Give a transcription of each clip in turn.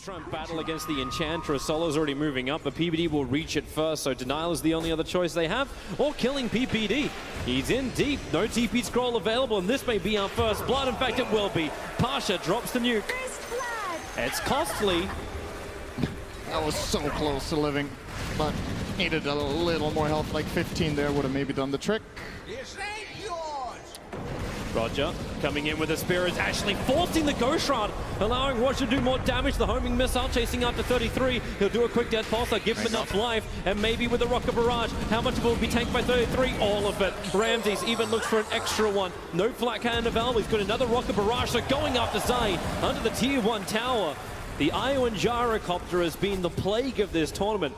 Try and battle against the Enchantress. Solo's already moving up, but PPD will reach it first, so Denial is the only other choice they have, or killing PPD. He's in deep, no TP scroll available, and this may be our first blood. In fact, it will be. Pasha drops the nuke. It's costly. That was so close to living, but needed a little more health, like 15 there would have maybe done the trick. Roger coming in with a spear is actually forcing the Ghost Shroud, allowing Roger to do more damage. The homing missile chasing after 33. He'll do a quick death pulse, give him enough life, and maybe with a rocket barrage. How much will be tanked by 33? All of it. Ramses even looks for an extra one. No flat cannon available. He's got another rocket barrage, so going after Zai under the tier 1 tower. The Iowan Gyrocopter has been the plague of this tournament,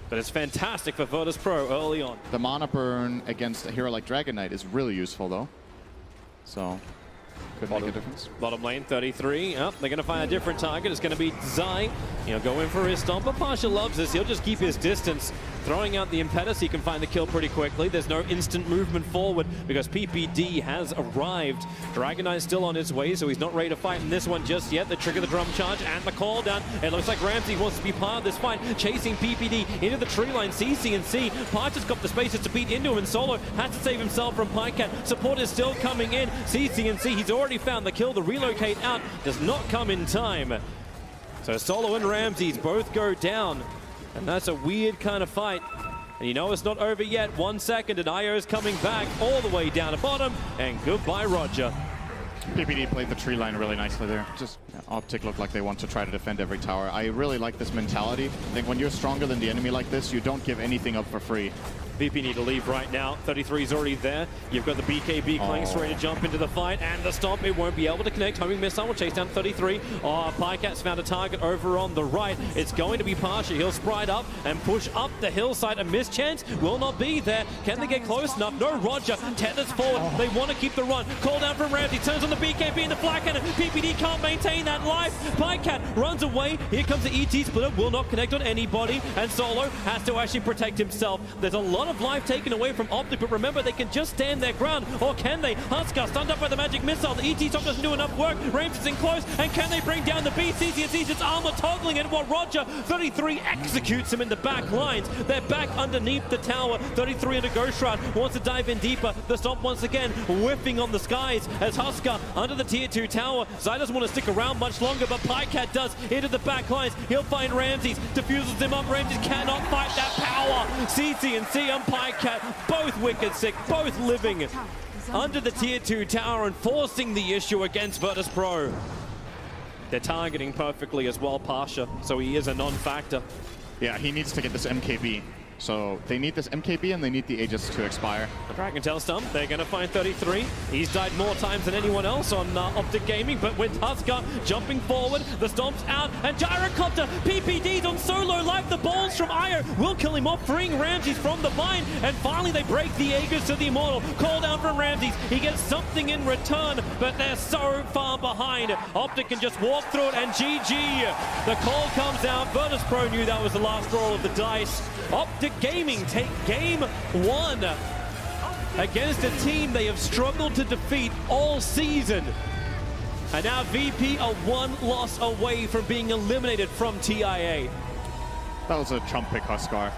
but it's fantastic for Virtus Pro early on. The mana burn against a hero like Dragon Knight is really useful though. So, could make a difference. Bottom lane, 33. Oh, they're going to find a different target. It's going to be Zai. He'll go in for his stomp, but Pasha loves this. He'll just keep his distance. Throwing out the Impetus, he can find the kill pretty quickly. There's no instant movement forward because PPD has arrived. Dragon Knight still on his way, so he's not ready to fight in this one just yet. The trigger, the drum charge, and the call down. It looks like Ramsey wants to be part of this fight, chasing PPD into the tree line. CC&C. Pasha's got the spaces to beat into him, and Solo has to save himself from Pycat. Support is still coming in. CC&C, he's already found the kill. The relocate out does not come in time. So Solo and Ramses both go down. And that's a weird kind of fight. And you know it's not over yet. 1 second, and IO's coming back all the way down to bottom. And goodbye, Roger. PPD played the tree line really nicely there. Just OPTIC looked like they want to try to defend every tower. I really like this mentality. I think when you're stronger than the enemy like this, you don't give anything up for free. VP need to leave right now. 33 is already there. You've got the BKB Clanks ready to jump into the fight, and the stomp, it won't be able to connect. Homing missile will chase down 33. Oh, Pycat's found a target over on the right. It's going to be Pasha. He'll sprite up and push up the hillside. A mischance will not be there. Can they get close enough? No, Roger tethers forward. They want to keep the run. Call down from Ramsey. Turns on the BKB and the flat cannon. PPD can't maintain that life. Pycat runs away. Here comes the ET splitter. Will not connect on anybody. And Solo has to actually protect himself. There's a lot of life taken away from OPTIC, but remember, they can just stand their ground. Or can they? Huskar stunned up by the magic missile. The ET top doesn't do enough work. Rames is in close. And can they bring down the BCC? It's armor toggling it while Roger 33 executes him in the back lines. They're back underneath the tower. 33 into Ghost Shroud wants to dive in deeper. The stomp once again whiffing on the skies as Huskar under the tier 2 tower. Zai doesn't want to stick around much longer, but Pycat does into the back lines. He'll find Ramses, diffuses him up. Ramses cannot fight that power. CC&C and Pycat, both wicked sick, both living under the tier 2 tower and forcing the issue against Virtus Pro. They're targeting perfectly as well, Pasha, so he is a non-factor. Yeah, he needs to get this MKB. So they need this MKB and they need the Aegis to expire. The Dragon Tail stump, they're going to find 33. He's died more times than anyone else on OPTIC Gaming, but with Huskar jumping forward, the stomp's out, and Gyrocopter, PPD's on solo life. The balls from Io will kill him off, freeing Ramses from the bind, and finally they break the Aegis to the Immortal. Call down from Ramses. He gets something in return, but they're so far behind. OPTIC can just walk through it, and GG. The call comes out. Virtus Pro knew that was the last roll of the dice. OPTIC Gaming take game 1 against a team they have struggled to defeat all season. And now VP are 1 loss away from being eliminated from TI8. That was a trump pick Huskar.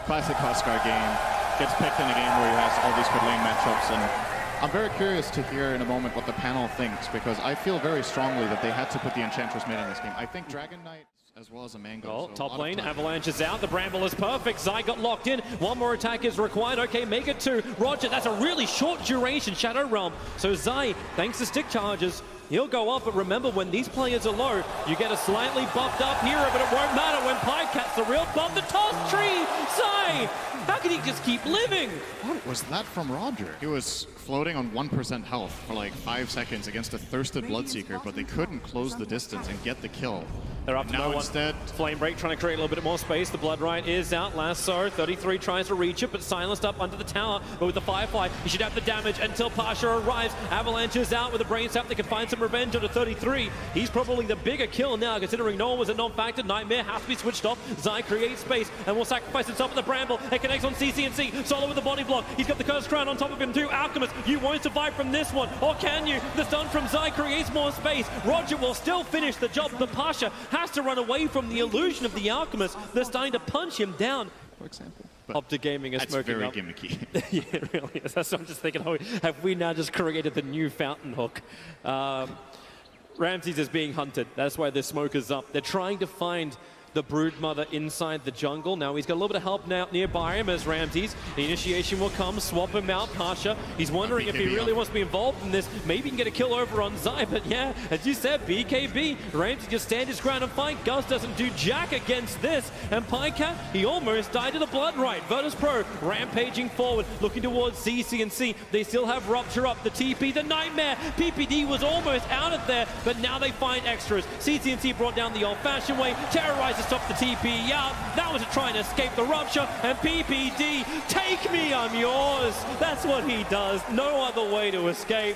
Classic Huskar game. Gets picked in a game where he has all these good lane matchups, and I'm very curious to hear in a moment what the panel thinks, because I feel very strongly that they had to put the Enchantress mid in this game. I think Dragon Knight as well as a Mango. Oh, so top lane, Avalanche is out. The Bramble is perfect. Zai got locked in. 1 more attack is required. Okay, make it 2. Roger, that's a really short duration Shadow Realm. So Zai, thanks to stick charges, he'll go up. But remember, when these players are low, you get a slightly buffed up hero, but it won't matter when Pycat's the real buff. The toss tree! Zai! How can he just keep living? What was that from Roger? He was floating on 1% health for like 5 seconds against a thirsted Bloodseeker, but they couldn't close the distance and get the kill. They're up to now no instead. Flame Break trying to create a little bit more space. The Blood Riot is out. Lasso, 33 tries to reach it, but silenced up under the tower. But with the Firefly, he should have the damage until Pasha arrives. Avalanche is out with a Brain Sap. They can find some revenge on the 33. He's probably the bigger kill now, considering no one was a non-factor. Nightmare has to be switched off. Zai creates space and will sacrifice himself at the Bramble. It connects on CC&C. Solo with the body block. He's got the Cursed Crown on top of him too. Alchemist, you won't survive from this one. Or can you? The stun from Zai creates more space. Roger will still finish the job. The Pasha has to run away from the illusion of the Alchemist. They're starting to punch him down. For example. OPTIC Gaming is smoking up. That's very gimmicky. Yeah, it really is. That's what I'm just thinking, oh, have we now just created the new fountain hook? Ramses is being hunted. That's why the smoke is up. They're trying to find the Broodmother inside the jungle. Now he's got a little bit of help now nearby him as Ramses. The initiation will come, swap him out, Pasha. He's wondering if he really wants to be involved in this. Maybe he can get a kill over on Zai, but yeah, as you said, BKB. Ramses just stand his ground and fight. Gus doesn't do jack against this. And Pycat, he almost died to the blood right. Virtus Pro rampaging forward, looking towards CCNC. They still have Rupture up, the TP, the Nightmare. PPD was almost out of there, but now they find extras. CCNC brought down the old-fashioned way, terrorized to stop the TP out. That was to try and escape the Rupture, and PPD, take me, I'm yours. That's what he does. No other way to escape.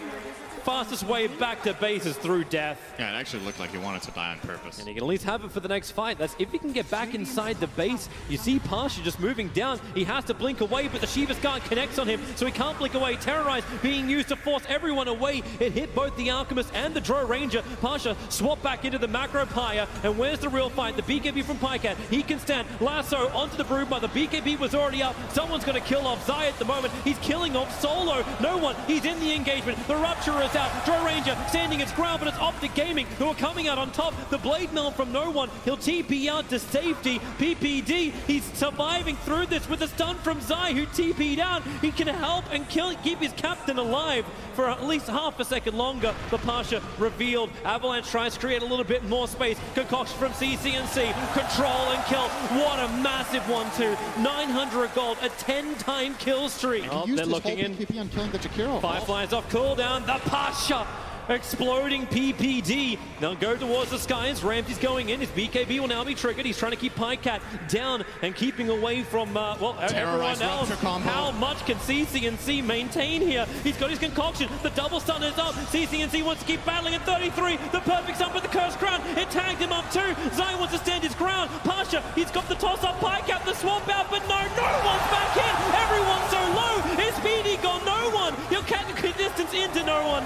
Fastest way back to base is through death. Yeah, it actually looked like he wanted to die on purpose. And he can at least have it for the next fight. That's if he can get back inside the base. You see Pasha just moving down. He has to blink away, but the Shiva's Guard connects on him, so he can't blink away. Terrorize being used to force everyone away. It hit both the Alchemist and the Drow Ranger. Pasha swapped back into the Macro Pyre, and where's the real fight? The BKB from Pycat. He can stand. Lasso onto the Broodmother. The BKB was already up. Someone's going to kill off Zai at the moment. He's killing off Solo. No one. He's in the engagement. The Rupture is out. Drow Ranger standing its ground, but it's OPTIC Gaming who are coming out on top. The Blade Mail from no one. He'll TP out to safety. PPD, he's surviving through this with a stun from Zai, who TP'd out. He can help and keep his captain alive for at least half a second longer. The Pasha revealed. Avalanche tries to create a little bit more space. Concoction from CCNC. Control and kill. What a massive 1-2. 900 gold. A 10-time kill streak. Oh, they're looking in. PPP on killing the Jakiro. Fireflies off cooldown. The Pasha exploding PPD. Now go towards the skies. Ramsey's going in. His BKB will now be triggered. He's trying to keep Pycat down and keeping away from, well, everyone else. How much can CCNC maintain here? He's got his concoction. The double stun is up. CCNC wants to keep battling at 33. The perfect stun with the Cursed Crown. It tagged him up too. Zai wants to stand his ground. Pasha, he's got the toss up. Pycat, the swamp out, but no one's back in. Everyone's so low. His speedy gone. No one. He'll catch the distance into no one.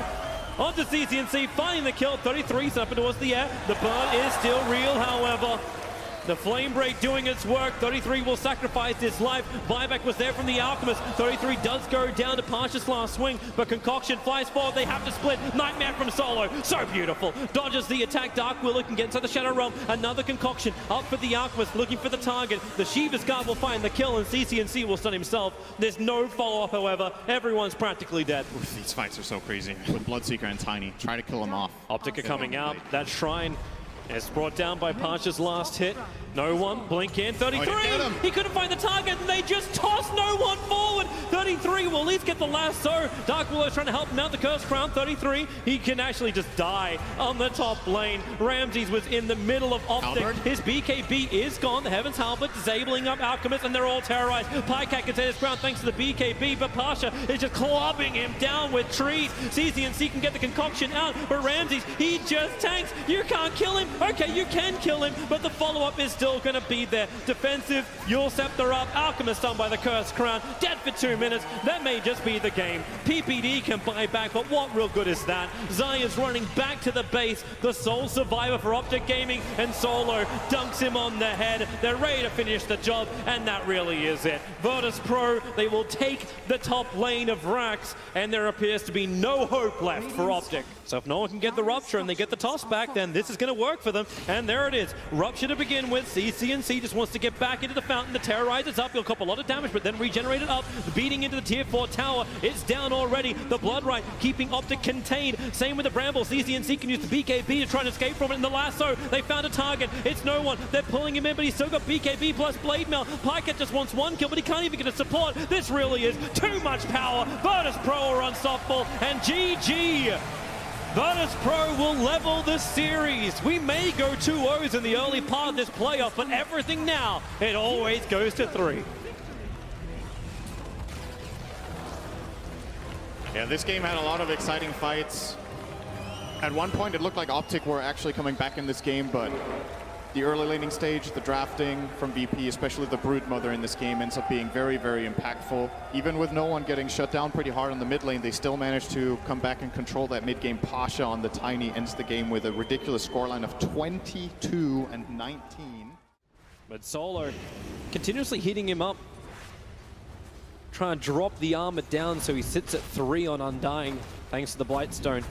Onto CCNC, finding the kill. 33 up towards the air. The burn is still real, however. The Flame Break doing its work. 33 will sacrifice his life. Buyback was there from the Alchemist. 33 does go down to Pasha's last swing, but Concoction flies forward. They have to split. Nightmare from Solo. So beautiful. Dodges the attack. Dark Willow can get inside the Shadow Realm. Another Concoction up for the Alchemist, looking for the target. The Shiva's Guard will find the kill, and CCNC will stun himself. There's no follow-up, however. Everyone's practically dead. Oof, these fights are so crazy. With Bloodseeker and Tiny, try to kill him off. OPTIC are coming out. That Shrine is brought down by Pasha's last hit. No one. Blink in. 33. He couldn't find the target, and they just toss no one forward. 33 will at least get the lasso. Dark Willow's trying to help him out. The Cursed Crown. 33. He can actually just die on the top lane. Ramses was in the middle of OPTIC. Albert. His BKB is gone. The Heaven's Halberd disabling up Alchemist, and they're all terrorized. Pycat can take his ground thanks to the BKB, but Pasha is just clubbing him down with trees. CCNC can get the concoction out, but Ramses, he just tanks. You can't kill him. Okay, you can kill him, but the follow-up is still going to be there. Defensive, Yule Scepter up, Alchemist done by the Cursed Crown, dead for 2 minutes. That may just be the game. PPD can buy back, but what real good is that? Zai is running back to the base, the sole survivor for OPTIC Gaming, and Solo dunks him on the head. They're ready to finish the job, and that really is it. Virtus Pro, they will take the top lane of Rax, and there appears to be no hope left for OPTIC. So if no one can get the Rupture and they get the toss back, then this is going to work for them. And there it is. Rupture to begin with. CCNC just wants to get back into the fountain. The Terrorizer's up. He'll cop a lot of damage, but then regenerate it up. Beating into the tier 4 tower. It's down already. The Blood Right keeping OPTIC contained. Same with the Bramble. CCNC can use the BKB to try and escape from it. In the lasso, they found a target. It's no one. They're pulling him in, but he's still got BKB plus Blade Mail. Pycat just wants one kill, but he can't even get a support. This really is too much power. Virtus Pro are unstoppable. And GG. Virtus Pro will level the series. We may go 2-0s in the early part of this playoff, but everything now, it always goes to 3. Yeah, this game had a lot of exciting fights. At one point, it looked like OPTIC were actually coming back in this game, but the early laning stage, the drafting from VP, especially the Brood Mother in this game, ends up being very, very impactful. Even with no one getting shut down pretty hard on the mid lane, they still manage to come back and control that mid game. Pasha on the Tiny ends the game with a ridiculous scoreline of 22-19. But Solo continuously hitting him up. Trying to drop the armor down so he sits at 3 on Undying, thanks to the Blightstone.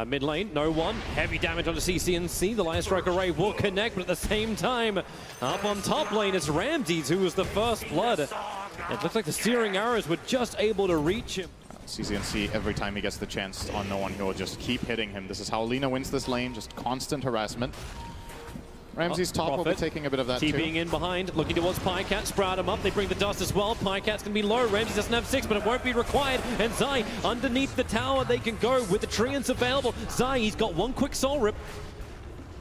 Mid lane, no one. Heavy damage onto CCNC. The Lion Strike Array will connect, but at the same time, up on top lane is Ramses, who was the first blood. It looks like the Searing Arrows were just able to reach him. CCNC, every time he gets the chance on no one, he will just keep hitting him. This is how Lina wins this lane, just constant harassment. Ramses top will be taking a bit of that too. TPing in behind, looking towards Pycat, sprout him up, they bring the dust as well. Pycat's gonna be low, Ramses doesn't have 6, but it won't be required. And Zai, underneath the tower, they can go with the treants available. Zai, he's got one quick soul rip.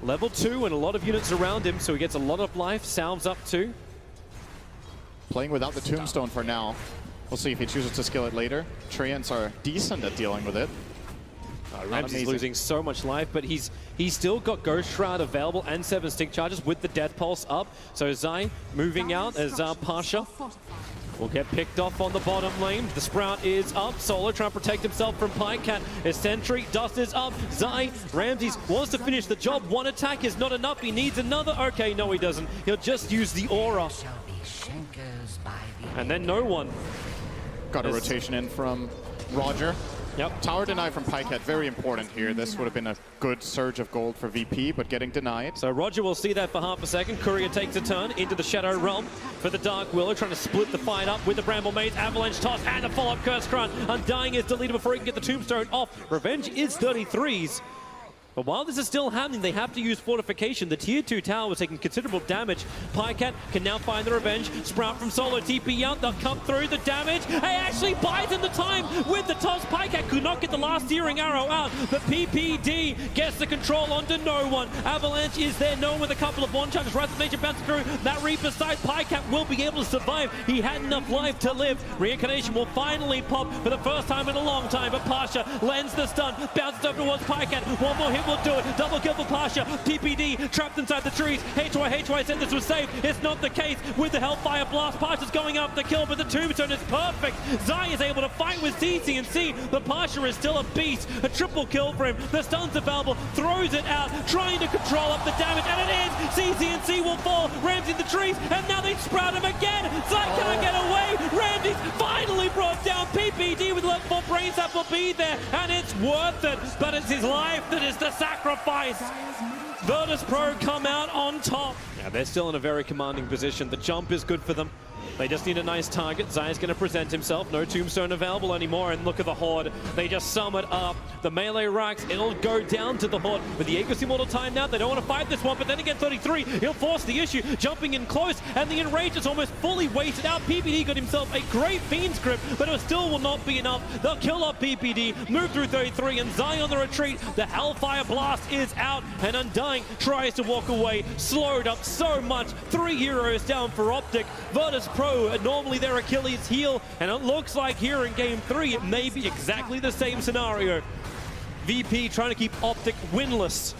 Level 2 and a lot of units around him, so he gets a lot of life. Salves up too. Playing without the tombstone for now. We'll see if he chooses to skill it later. Treants are decent at dealing with it. Ramses is losing so much life, but he's still got Ghost Shroud available and 7 stick charges with the Death Pulse up. So Zai moving out as Pasha will get picked off on the bottom lane. The Sprout is up. Solo trying to protect himself from Pycat. His sentry, Dust is up. Zai, Ramses wants to finish the job. One attack is not enough. He needs another. Okay, no he doesn't. He'll just use the aura. And then no one. Got a rotation in from Roger. Yep. Tower deny from Pycat, very important here. This would have been a good surge of gold for VP, but getting denied. So Roger will see that for half a second. Courier takes a turn into the Shadow Realm for the Dark Willow, trying to split the fight up with the Bramble Maze, Avalanche Toss, and the follow-up Curse Crown. Undying is deleted before he can get the Tombstone off. Revenge is 33s. But while this is still happening, they have to use Fortification. The Tier 2 tower was taking considerable damage. Pycat can now find the revenge. Sprout from Solo, TP out, they'll come through the damage. He actually buys in the time with the toss. Pycat could not get the last Searing Arrow out. The PPD gets the control onto no one. Avalanche is there, no one with a couple of one charges. Wrath of Nature bounces through. That Reaper side, Pycat will be able to survive. He had enough life to live. Reincarnation will finally pop for the first time in a long time, but Pasha lends the stun, bounces over towards Pycat. One more hit will do it. Double kill for Pasha. TPD trapped inside the trees. HY said this was safe. It's not the case with the Hellfire Blast. Pasha's going up the kill, but the Tombstone is perfect. Zai is able to fight with CCNC, but Pasha is still a beast. A triple kill for him. The stun's available. Throws it out, trying to control up the damage, and it is. CCNC will fall. Ramsey in the trees, and now they sprout him again. Zai can't get away. Ramsey finally brought down. PPD with level 4 brain sap will be there, and it's worth it, but it's his life that is the sacrifice. Virtus Pro come out on top. Yeah, they're still in a very commanding position. The jump is good for them. They just need a nice target. Zai's going to present himself. No Tombstone available anymore. And look at the Horde. They just sum it up. The melee racks, it'll go down to the Horde. With the Aegis Immortal time now, they don't want to fight this one. But then again, 33, he'll force the issue. Jumping in close. And the Enrage is almost fully wasted out. PPD got himself a great Fiend's Grip, but it still will not be enough. They'll kill off PPD, move through 33, and Zai on the retreat. The Hellfire Blast is out. And Undying tries to walk away. Slowed up so much. 3 heroes down for Optic. Virtus Pro, normally their Achilles heel, and it looks like here in Game 3 it may be exactly the same scenario. VP trying to keep Optic winless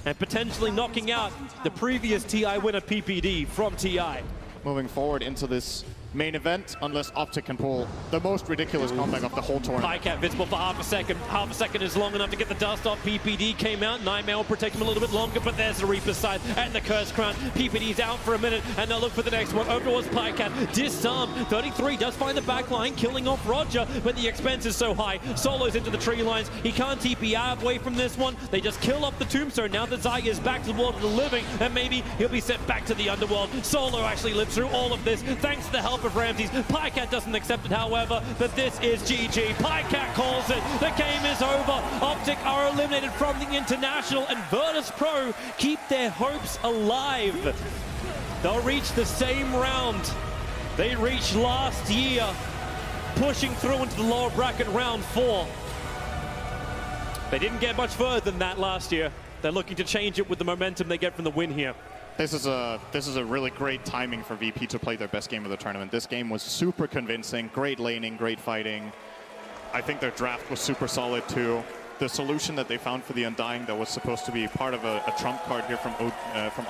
and potentially knocking out the previous TI winner PPD from TI. Moving forward into this main event, unless Optic can pull the most ridiculous comeback of the whole tournament. Pycat visible for half a second. Half a second is long enough to get the dust off. PPD came out. Nightmare will protect him a little bit longer, but there's the Reaper's side and the Curse Crown. PPD's out for a minute, and they'll look for the next one. Over towards Pycat. Disarm. 33 does find the back line, killing off Roger, but the expense is so high. Solo's into the tree lines. He can't TP out away from this one. They just kill off the Tombstone. Now that Zai is back to the world of the living, and maybe he'll be sent back to the underworld. Solo actually lives through all of this, thanks to the help of Ramses. Pycat doesn't accept it, however, but this is GG. Pycat calls it. The game is over. Optic are eliminated from the International, and Virtus Pro keep their hopes alive. They'll reach the same round they reached last year, pushing through into the lower bracket round 4. They didn't get much further than that last year. They're looking to change it with the momentum they get from the win here. This is a really great timing for VP to play their best game of the tournament. This game was super convincing, great laning, great fighting. I think their draft was super solid too. the solution that they found for the Undying that was supposed to be part of a trump card here from OPTIC